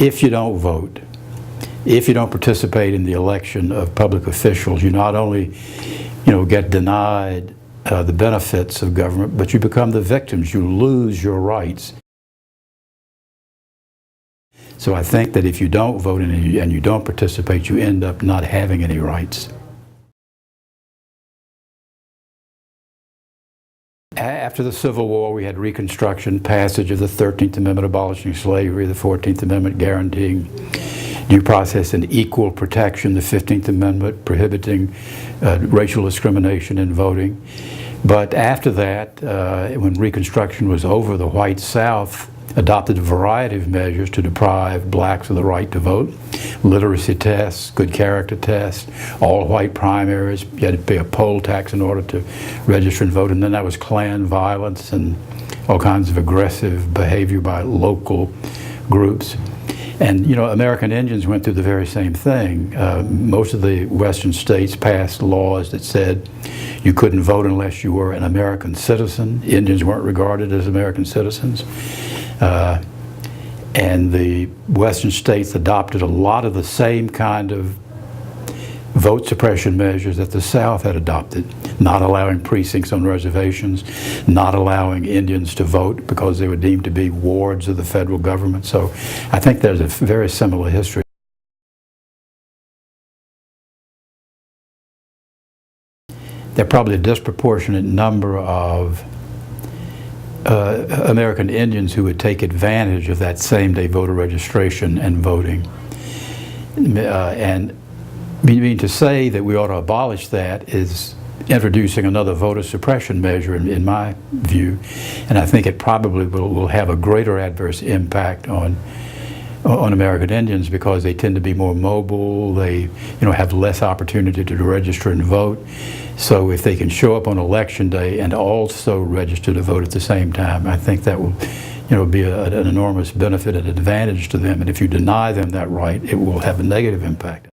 if you don't vote, if you don't participate in the election of public officials, you not only, get denied the benefits of government, but you become the victims. You lose your rights. So I think that if you don't vote and you don't participate, you end up not having any rights. After the Civil War, we had Reconstruction, passage of the 13th Amendment abolishing slavery, the 14th Amendment guaranteeing due process and equal protection, the 15th Amendment prohibiting racial discrimination in voting. But after that, when Reconstruction was over, the white South adopted a variety of measures to deprive blacks of the right to vote. Literacy tests, good character tests, all white primaries. You had to pay a poll tax in order to register and vote. And then that was Klan violence and all kinds of aggressive behavior by local groups. And American Indians went through the very same thing. Most of the western states passed laws that said you couldn't vote unless you were an American citizen. Indians weren't regarded as American citizens. And the western states adopted a lot of the same kind of vote suppression measures that the South had adopted, not allowing precincts on reservations, not allowing Indians to vote because they were deemed to be wards of the federal government. So I think there's a very similar history. There are probably a disproportionate number of American Indians who would take advantage of that same-day voter registration and voting. And to say that we ought to abolish that is introducing another voter suppression measure in my view, and I think it probably will have a greater adverse impact on American Indians because they tend to be more mobile, they have less opportunity to register and vote. So if they can show up on election day and also register to vote at the same time, I think that will be an enormous benefit and advantage to them. And if you deny them that right, it will have a negative impact.